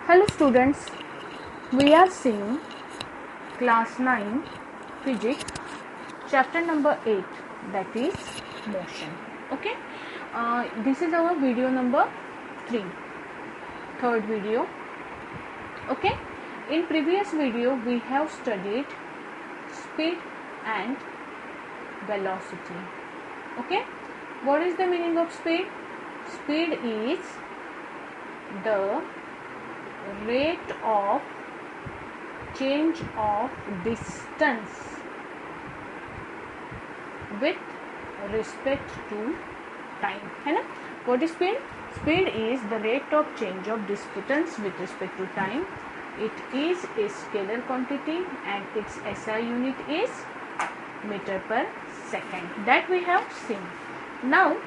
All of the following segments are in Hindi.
Hello students, we are seeing class 9 physics chapter number 8, that is motion. Okay, this is our video number 3, third video. Okay, in previous video we have studied speed and velocity. Okay, what is the meaning of speed? Speed is the rate of change of distance with respect to time, है ना. What is speed? Speed is the rate of change of distance with respect to time. It is a scalar quantity and its SI unit is meter per second. That we have seen. Now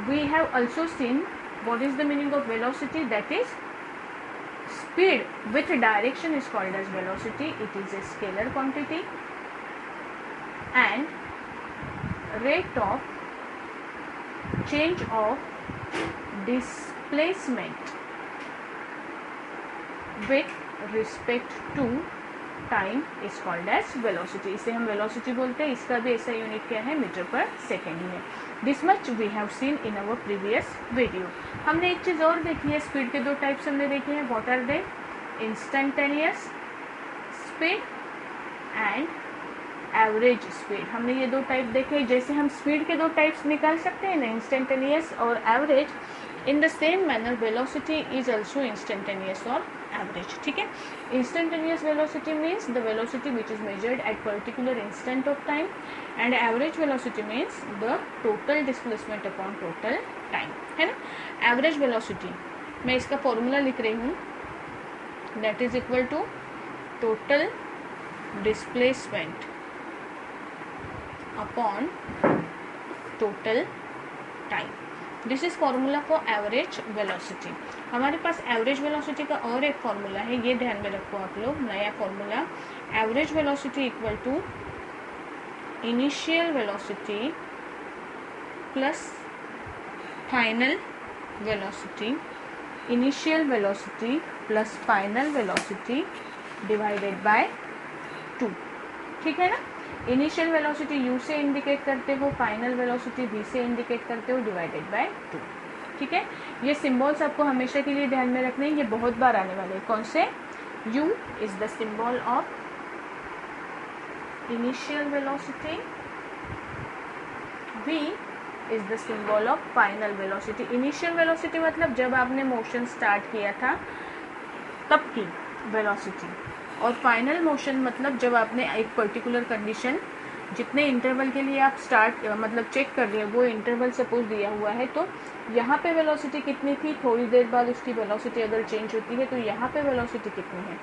we have also seen what is the meaning of velocity. That is speed with direction is called as velocity. It is a scalar quantity and rate of change of displacement with respect to time is called as velocity. इसे हम वेलोसिटी बोलते हैं. इसका भी ऐसा यूनिट क्या है, मीटर पर सेकेंड ही है. This much we have seen in our previous video. हमने एक चीज़ और देखी है, स्पीड के दो टाइप्स हमने देखे हैं. What are they? Instantaneous speed and average speed. हमने ये दो टाइप देखे. जैसे हम स्पीड के दो टाइप्स निकाल सकते हैं ना, इंस्टेंटेनियस और average, in the same manner velocity is also instantaneous और एवरेज. ठीक है. Instantaneous velocity means the velocity which is measured at particular instant of time and average velocity means the total displacement upon total time, है ना. एवरेज वेलोसिटी मैं इसका फॉर्मूला लिख रही हूँ, that is equal to total displacement upon total time. This is formula for average velocity. हमारे पास एवरेज वेलोसिटी का और एक फॉर्मूला है, ये ध्यान में रखो आप लोग. नया formula, average velocity equal to initial velocity plus final velocity. Initial velocity plus final velocity divided by 2. ठीक है ना. इनिशियल वेलोसिटी u से इंडिकेट करते हो, फाइनल वेलोसिटी v से इंडिकेट करते हो, डिवाइडेड बाय 2. ठीक है. ये सिंबल्स आपको हमेशा के लिए ध्यान में रखने हैं, ये बहुत बार आने वाले हैं. कौन से? u is the symbol of initial velocity, v is the symbol of final velocity. Initial velocity मतलब जब आपने मोशन स्टार्ट किया था तब की वेलोसिटी, और फाइनल मोशन मतलब जब आपने एक पर्टिकुलर कंडीशन, जितने इंटरवल के लिए आप स्टार्ट मतलब चेक कर रहे हैं वो इंटरवल सपोज दिया हुआ है, तो यहाँ पे वेलोसिटी कितनी थी, थोड़ी देर बाद उसकी वेलोसिटी अगर चेंज होती है तो यहाँ पे वेलोसिटी कितनी है,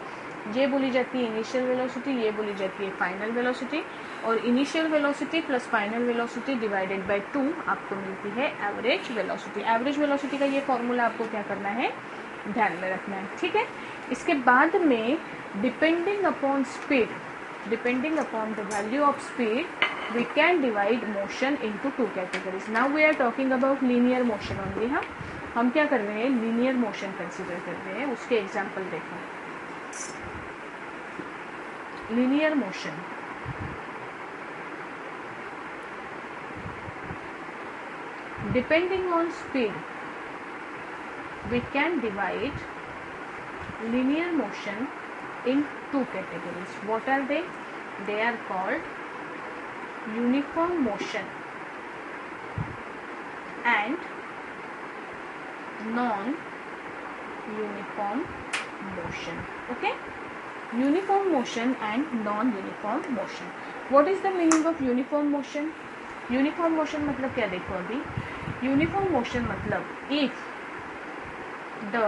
ये बोली जाती है इनिशियल वेलोसिटी, ये बोली जाती है फाइनल वेलोसिटी. और initial velocity plus final velocity divided by 2 आपको मिलती है एवरेज वेलोसिटी. एवरेज वेलोसिटी का ये फॉर्मूला आपको क्या करना है, ध्यान में रखना है. ठीक है. इसके बाद में depending upon speed, depending upon the value of speed, we can divide motion into two categories. Now we are talking about linear motion only. हम क्या कर रहे हैं, linear motion consider कर रहे हैं. उसके example देखो. linear motion, depending on speed we can divide linear motion in two categories. What are they? They are called uniform motion and non-uniform motion. Okay? Uniform motion and non-uniform motion. What is the meaning of uniform motion? Uniform motion मतलब क्या, देखो अभी. Uniform motion मतलब if the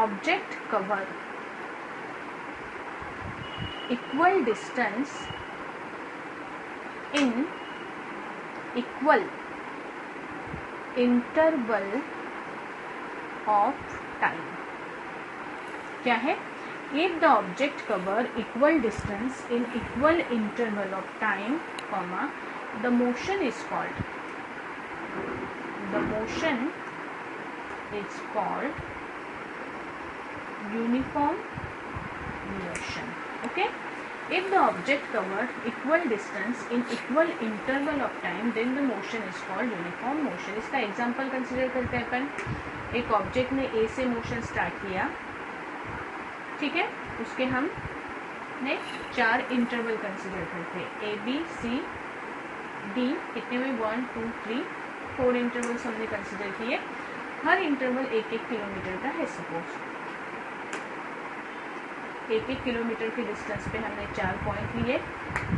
object cover equal distance in equal interval of time. क्या है? If the object cover equal distance in equal interval of time, comma, the motion is called uniform motion. Okay, if the object covered equal distance in equal interval of time, then the motion is called uniform motion. इसका एग्जाम्पल कंसिडर करते हैं अपन. एक ऑब्जेक्ट ने ए से मोशन स्टार्ट किया, ठीक है, उसके हम ने 4 इंटरवल कंसिडर करते हैं, ए बी सी डी, कितने में 1 2 3 4 इंटरवल्स हमने कंसिडर किए. हर इंटरवल 1-1 किलोमीटर का है. सपोज 1-1 किलोमीटर के डिस्टेंस पे हमने 4 पॉइंट लिए.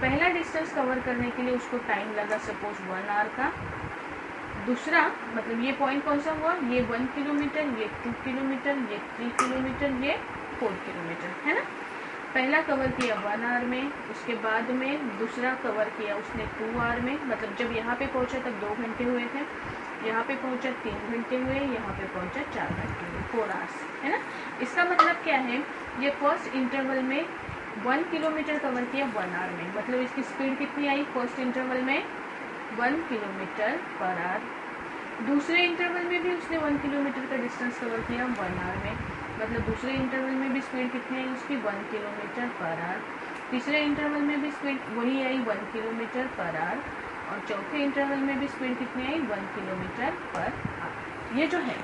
पहला डिस्टेंस कवर करने के लिए उसको टाइम लगा सपोज 1 आवर का. दूसरा मतलब ये पॉइंट कौन सा हुआ, ये 1 किलोमीटर, ये 2 किलोमीटर, ये 3 किलोमीटर, ये 4 किलोमीटर, है ना. पहला कवर किया 1 आवर में, उसके बाद में दूसरा कवर किया उसने 2 आवर में. मतलब जब यहाँ पे पहुँचा तब 2 घंटे हुए थे, यहाँ पे पहुँचा 3 घंटे हुए, यहाँ पे पहुँचा 4 घंटे हुए, 4 आवर्स, है ना. इसका मतलब क्या है, ये फर्स्ट इंटरवल में 1 किलोमीटर कवर किया 1 आवर में. मतलब इसकी स्पीड कितनी आई फर्स्ट इंटरवल में, 1 किलोमीटर पर आवर. दूसरे इंटरवल में भी उसने 1 किलोमीटर का डिस्टेंस कवर किया 1 आवर में. मतलब दूसरे इंटरवल में भी स्पीड कितनी आई उसकी 1 किलोमीटर पर आवर. तीसरे इंटरवल में भी स्पीड वही आई 1 किलोमीटर पर आवर. और चौथे इंटरवल में भी स्पीड कितनी आई 1 किलोमीटर पर आवर. ये जो है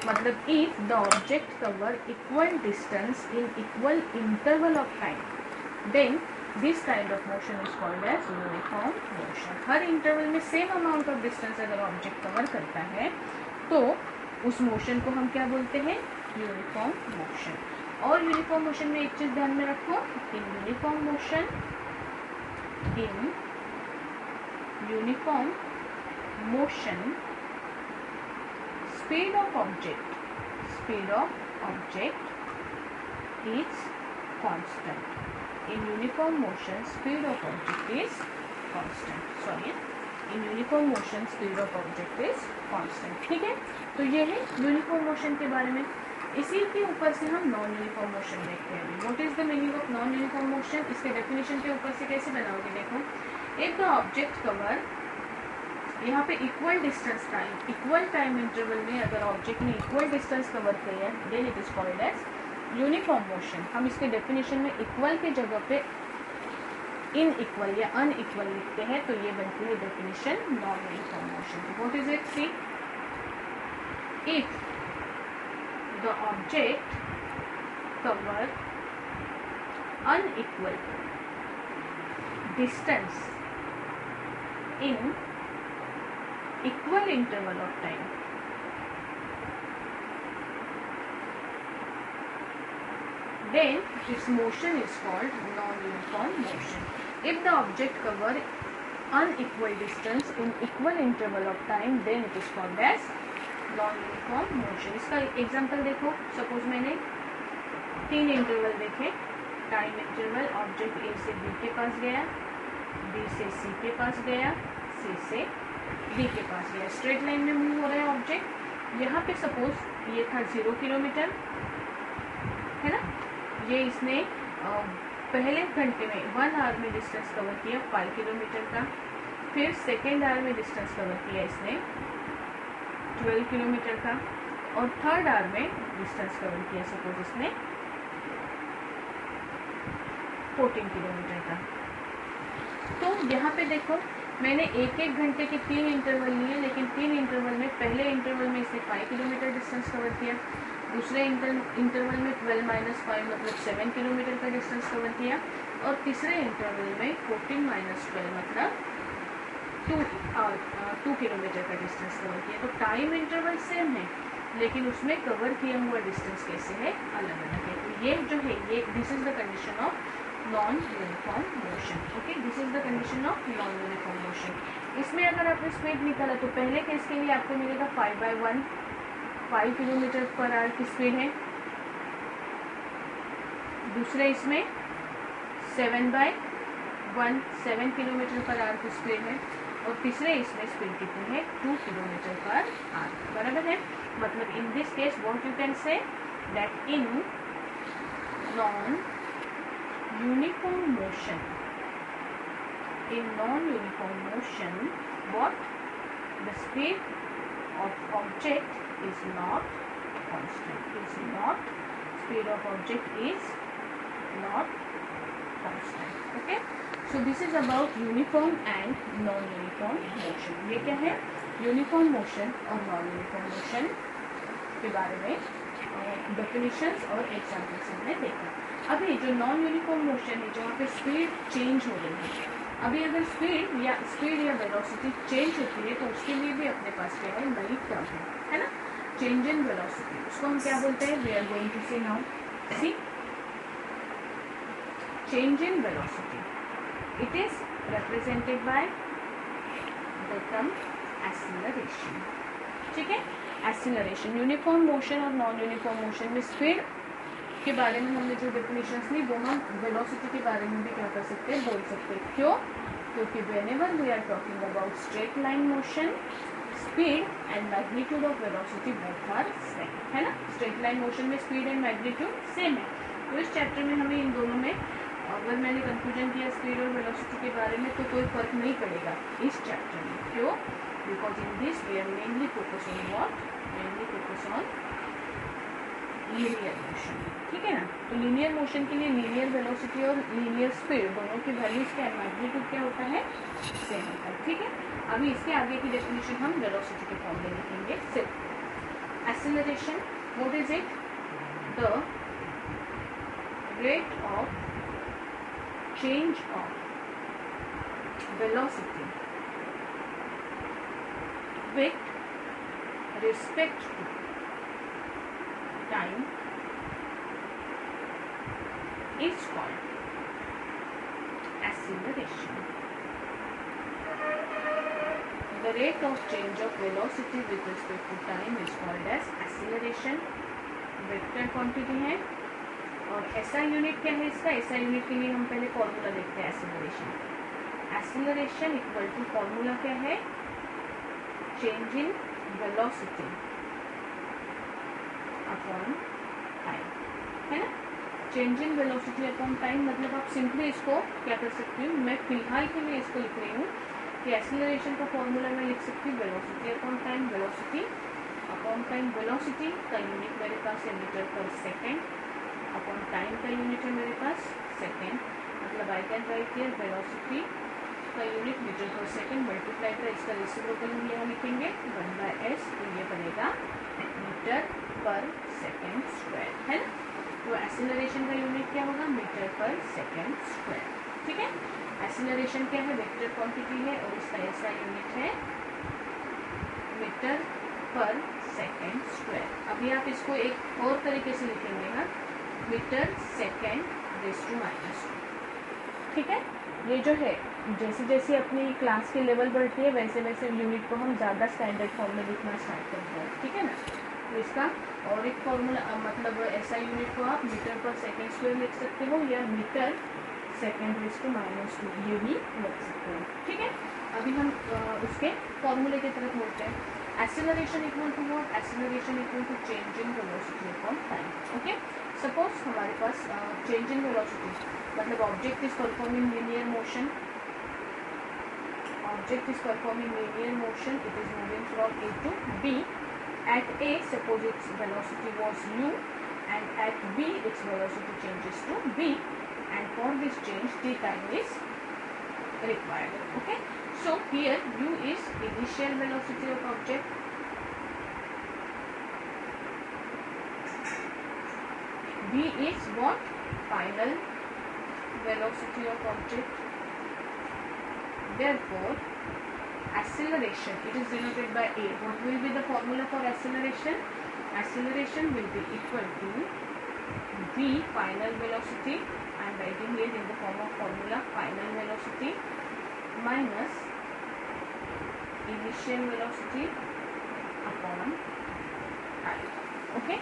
मतलब if the object cover equal distance in equal interval of time, then this kind of motion is called as uniform motion. हर इंटरवल में सेम अमाउंट ऑफ डिस्टेंस अगर ऑब्जेक्ट कवर करता है तो उस मोशन को हम क्या बोलते हैं, यूनिफॉर्म मोशन. और यूनिफॉर्म मोशन में एक चीज ध्यान में रखो, in uniform motion, in uniform motion speed of object is constant. In uniform motion speed of object is constant. Sorry, in uniform motion speed of object is constant. ठीक है, तो ये है यूनिफॉर्म मोशन के बारे में. इसी के ऊपर से हम नॉन यूनिफॉर्म मोशन देखते हैं. What is the meaning of non uniform motion, इसके डेफिनेशन के ऊपर से कैसे बनाओगे. देखो, इफ द ऑब्जेक्ट कवर, यहाँ पे equal distance time, equal time interval में अगर ऑब्जेक्ट ने इक्वल डिस्टेंस कवर किया है, then it is called as uniform motion. हम इसके डेफिनेशन में इक्वल के जगह पे इन इक्वल या अनइक्वल लिखते हैं, तो ये बनती है definition non uniform motion. What is it, see, if the object cover unequal distance in equal interval of time, then its motion is called non-uniform motion. If the object cover unequal distance in equal interval of time, then it is called as non-uniform motion. इसका एग्जाम्पल देखो, सपोज मैंने 3 इंटरवल देखे. टाइम इंटरवल, ऑब्जेक्ट ए से बी के पास गया, बी से सी के पास गया, सी से डी के पास गया. स्ट्रेट लाइन में मूव हो रहा है ऑब्जेक्ट. यहाँ पे सपोज ये था 0 किलोमीटर, है ना. ये इसने पहले घंटे में 1 आवर में डिस्टेंस कवर किया 5 किलोमीटर का. फिर सेकेंड आवर में डिस्टेंस कवर किया इसने 12 किलोमीटर का. और थर्ड आवर में डिस्टेंस कवर किया सपोज इसने 14 किलोमीटर का. तो यहाँ पे देखो, मैंने 1-1 घंटे के 3 इंटरवल लिए, लेकिन 3 इंटरवल में पहले इंटरवल में इसने 5 किलोमीटर डिस्टेंस कवर किया. दूसरे इंटरवल में 12 - 5 मतलब 7 किलोमीटर का डिस्टेंस कवर किया. और तीसरे इंटरवल में 14 - 12 मतलब 2 किलोमीटर का डिस्टेंस कवर किया. तो टाइम इंटरवल सेम है, लेकिन उसमें कवर किया हुआ डिस्टेंस कैसे है, अलग अलग है. तो ये जो है, ये this is the condition of non uniform motion. Okay, this is the condition of non uniform motion. इसमें अगर आपने स्पीड निकाला तो पहले केस के लिए आपको मिलेगा 5/1, 5 किलोमीटर पर आवर की स्पीड है. दूसरे इसमें 7/1, 7 किलोमीटर पर आवर की स्पीड है. और तीसरे इसमें स्पीड कितनी है, 2 किलोमीटर पर आवर. बराबर है. मतलब in this case what you can say that in non uniform motion, in non-uniform motion, what the speed of object is not constant, is not speed of object is not constant. Okay, so this is about uniform and non-uniform motion. ये क्या है? यूनिफॉर्म मोशन और नॉन यूनिफॉर्म मोशन के बारे में डेफिनेशंस और एग्जाम्पल्स हमने देखा. अभी जो नॉन यूनिफॉर्म मोशन है, जहाँ पे स्पीड चेंज हो रही है, अभी अगर स्पीड या वेलोसिटी चेंज होती है तो उसके लिए भी अपने पास क्या है, नई टर्म है ना, चेंज इन वेलोसिटी. उसको हम क्या बोलते हैं? We are going to see now. See, change in velocity, it is represented by the term acceleration. ठीक है, एक्सीलरेशन. यूनिफॉर्म मोशन और नॉन यूनिफॉर्म मोशन में स्पीड के बारे में हमने जो डेफिनेशंस ली, वो हम वेलोसिटी के बारे में भी क्या कर सकते हैं, बोल सकते हैं. क्यों? क्योंकि whenever we are talking about straight line motion, speed and magnitude of velocity both are same, है ना. स्ट्रेट लाइन मोशन में स्पीड एंड मैग्नीट्यूड सेम है. तो इस चैप्टर में हमें इन दोनों में, अगर मैंने कंक्लूजन किया स्पीड और वेलोसिटी के बारे में, तो कोई फर्क नहीं पड़ेगा इस चैप्टर में. क्यों? Because in this we are mainly focus on what, mainly focus on linear motion. ठीक है ना. तो लीनियर मोशन के लिए लीनियर वेलोसिटी और लीनियर स्पीड दोनों की वैल्यूज क्या है, मैग्नीट्यूड क्या होता है, सेम होता है. ठीक है, अभी इसके आगे की डेफिनेशन हम वेलोसिटी के फॉर्म में लिखेंगे. सिर्फ acceleration, what is it? The rate of change of velocity with respect to time is called acceleration. The rate of change of velocity with respect to time is called as acceleration. Vector quantity है. और ऐसा यूनिट क्या है इसका? ऐसा यूनिट के लिए हम पहले फॉर्मूला देखते हैं acceleration. Acceleration equal to formula क्या है? Change in velocity upon time, है ना. Change in velocity upon time मतलब आप सिंपली इसको क्या कर सकती हूँ, मैं फिलहाल के लिए इसको लिख रही हूँ कि एक्सीलरेशन का फॉर्मूला मैं लिख सकती हूँ velocity upon time. Velocity upon time, velocity का यूनिट मेरे पास है मीटर पर सेकेंड, अपॉन टाइम का यूनिट है मेरे पास सेकेंड. मतलब I can write here velocity का यूनिट मीटर पर सेकेंड मल्टीप्लाई का इसका रेसिप्रोकल हम यहाँ लिखेंगे 1/s, तो ये बनेगा मीटर पर सेकेंड स्क्वायर, है ना. तो एक्सीलरेशन का यूनिट क्या होगा? मीटर पर सेकेंड स्क्वायर. ठीक है, एक्सीलरेशन क्या है? वेक्टर क्वांटिटी है और इसका ऐसा यूनिट है मीटर पर सेकेंड स्क्वायर. अभी आप इसको एक और तरीके से लिखेंगे ना, मीटर सेकेंड रेज़ टू -2. ठीक है, ये जो है जैसे जैसे अपनी क्लास की लेवल बढ़ती है वैसे वैसे यूनिट को हम ज़्यादा स्टैंडर्ड फॉर्म में लिखना स्टार्ट करते हैं. ठीक है ना. तो इसका और एक फॉर्मूला, मतलब ऐसा यूनिट को आप मीटर पर सेकेंड स्क्वायर लिख सकते हो या मीटर सेकेंड रेज़ टू -2 ये भी लिख सकते हो. ठीक है, अभी हम उसके फॉर्मूले की तरफ मुड़ते हैं. Acceleration equal to what? Acceleration equal to change in velocity upon time. Okay, suppose हमारे पास चेंज इन वेलोसिटी मतलब object is performing linear motion. Object is performing linear motion. It is moving from A to B. At A, suppose its velocity was u, and at B its velocity changes to b, and for this change t time is required. Okay, so here u is initial velocity of object, b is what? Final velocity of object. Therefore acceleration, it is denoted by a. What will be the formula for acceleration? Acceleration will be equal to v final velocity. I am writing it in the form of formula final velocity minus initial velocity upon time. Okay,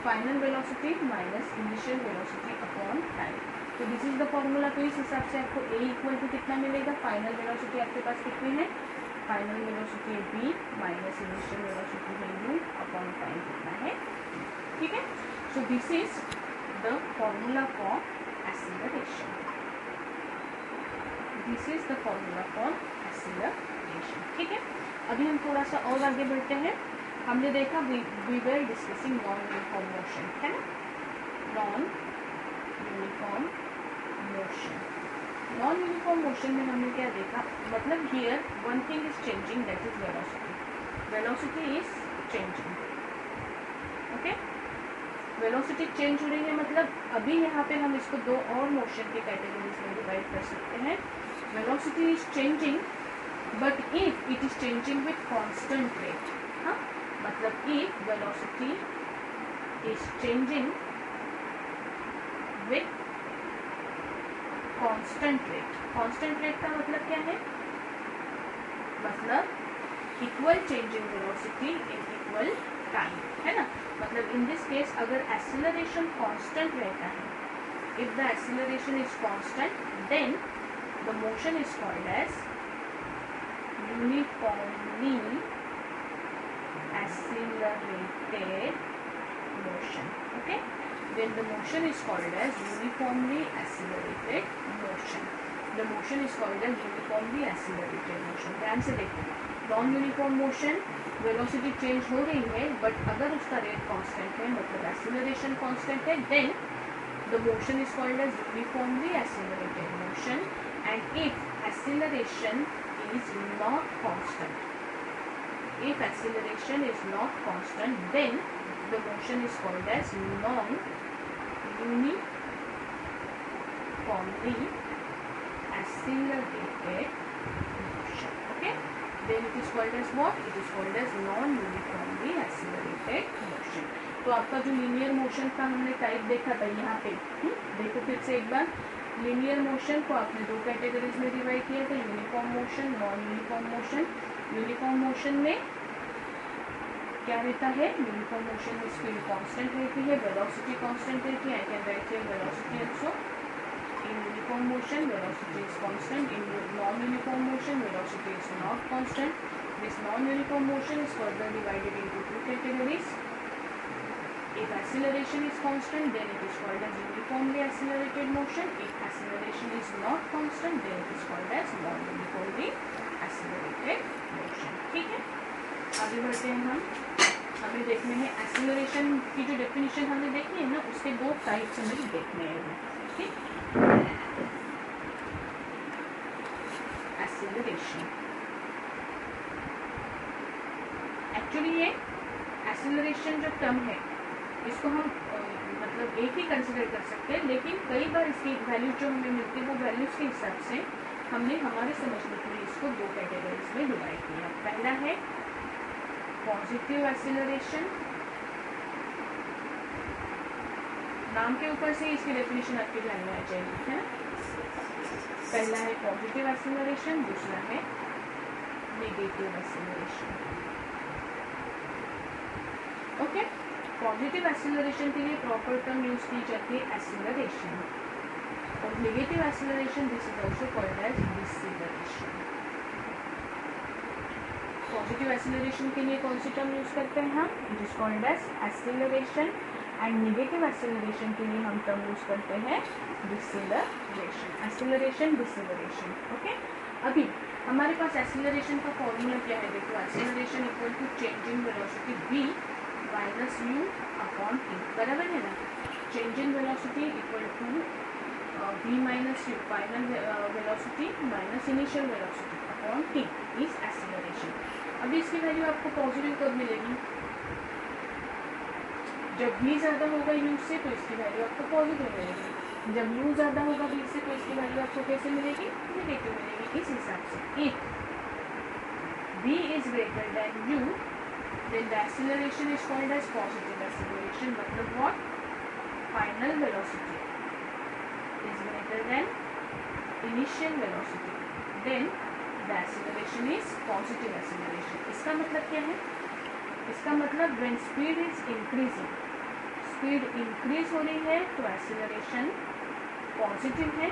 final velocity minus initial velocity upon time. तो दिस इज द फॉर्मूला. तो इस हिसाब से आपको a इक्वल टू कितना मिलेगा? फाइनल वेलोसिटी आपके पास कितनी है? फाइनल वेलोसिटी है b माइनस इनिशियल वेलोसिटी है u अपॉन टाइम कितना है. ठीक है, so this is the formula for acceleration. This is the formula for acceleration. ठीक है, अभी हम थोड़ा सा और आगे बढ़ते हैं. हमने देखा we were discussing non uniform motion, है ना. Non uniform motion. Non uniform motion में हमने क्या देखा, मतलब here one thing is changing, that is velocity. Velocity is changing, okay. Velocity change हो रही है, मतलब अभी यहाँ पे हम इसको दो और मोशन की कैटेगरीज में डिवाइड कर सकते हैं। Velocity is changing but if it is changing with constant rate. हाँ, मतलब if velocity is changing with constant rate. Constant rate का मतलब क्या है, मतलब equal change in velocity in equal time, है ना। मतलब इन दिस केस अगर एक्सीलरेशन कांस्टेंट रहता है, if the acceleration is constant then the motion is called as uniformly accelerated motion, okay, then the motion is called as uniformly accelerated motion. The motion is called as uniformly accelerated motion. ध्यान से देखो, non uniform motion velocity change हो रही है बट अगर उसका रेट कांस्टेंट है, मतलब एक्सीलरेशन कांस्टेंट है, then the motion is called as uniformly accelerated motion. And if acceleration is not constant, if acceleration is not constant, then the motion is called as non-uniformly accelerated motion, okay, then it is called as what? It is called as non-uniformly accelerated motion. तो आपका जो लीनियर मोशन का हमने टाइप देखा था यहाँ पे, देखो फिर से एक बार, लीनियर मोशन को आपने दो कैटेगरीज में डिवाइड किया था, uniform motion, non uniform motion. Uniform motion में क्या रहता है, यूनिफॉर्म मोशन में स्पीड कांस्टेंट रहती है, वेलोसिटी कांस्टेंट रहती है। I can write here velocity also. In uniform motion velocity is constant, in non uniform motion velocity is not constant. This non uniform motion is further divided into two categories. If acceleration is constant, then it is called as uniformly accelerated motion. If acceleration is not constant, then it is called as non-uniformly accelerated motion. ठीक है, आगे बढ़ते हैं हम। हमें देखने हैं एक्सीलरेशन की जो डेफिनेशन हमने देखी है ना, उसके दो टाइप्स हमें देखने हैं, ठीक। एक्सीलरेशन, एक्चुअली ये एक्सीलरेशन जो टर्म है इसको हम मतलब एक ही कंसिडर कर सकते हैं, लेकिन कई बार इसकी वैल्यूज जो हमें मिलती है वो वैल्यूज के हिसाब से हमने हमारे समझने के लिए इसको दो कैटेगरीज में डिवाइड किया। पहला है पॉजिटिव एक्सीलरेशन, नाम के ऊपर से इसकी डेफिनेशन आपके ध्यान में आ जाएगी, है ना। पहला है पॉजिटिव एक्सीलरेशन, दूसरा है negative acceleration, okay. Positive acceleration के लिए प्रॉपर टर्म यूज की जाती है एक्सीलरेशन, और negative acceleration this is also called as deceleration. Positive acceleration के लिए कौन सी टर्म यूज करते हैं हम, it is called as acceleration, and negative acceleration के लिए हम टर्म यूज करते हैं डिसेलरेशन। Acceleration, deceleration, okay. अभी हमारे पास एक्सीलरेशन का फॉर्मूला क्या है, देखो, acceleration equal to change in velocity v minus u upon t, बराबर है ना। Change in velocity equal to v minus u, final velocity minus initial velocity upon t is acceleration. अभी इसकी वैल्यू आपको पॉजिटिव कब मिलेगी, जब v ज़्यादा होगा u से तो इसकी वैल्यू आपको पॉजिटिव मिलेगी, जब u ज़्यादा होगा v से तो इसकी वैल्यू आपको कैसे मिलेगी, नेगेटिव मिलेगी। इस हिसाब से if v is greater than u then the acceleration is called as positive acceleration, मतलब what, final velocity is greater than initial velocity, then the acceleration is positive acceleration। इसका मतलब क्या है, इसका मतलब when speed is increasing, speed increase हो रही है तो acceleration पॉजिटिव है,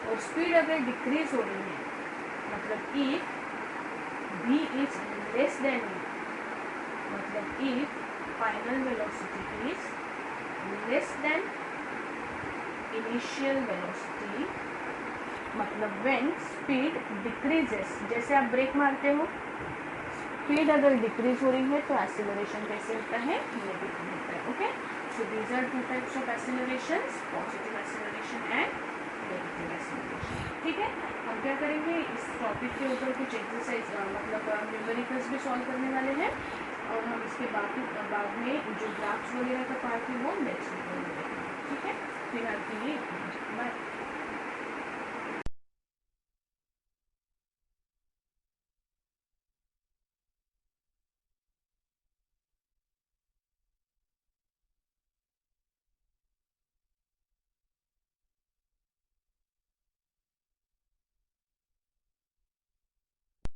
और स्पीड अगर डिक्रीज हो रही है मतलब if v is less than u, मतलब if final velocity is less than initial velocity, मतलब when speed decreases, जैसे आप ब्रेक मारते हो, स्पीड अगर डिक्रीज हो रही है तो एक्सीलरेशन कैसे होता है, नेगेटिव होता है, okay. So these are two types of accelerations, positive acceleration and negative acceleration. ठीक है, हम क्या करेंगे इस टॉपिक के ऊपर कुछ एक्सरसाइज मतलब न्यूमेरिकल्स भी सॉल्व करने वाले हैं, और हम इसके बाद में जो ग्राफ्स वगैरह का पार्ट है वो नेक्स्ट वीडियो में देखेंगे। ठीक है, फिलहाल के लिए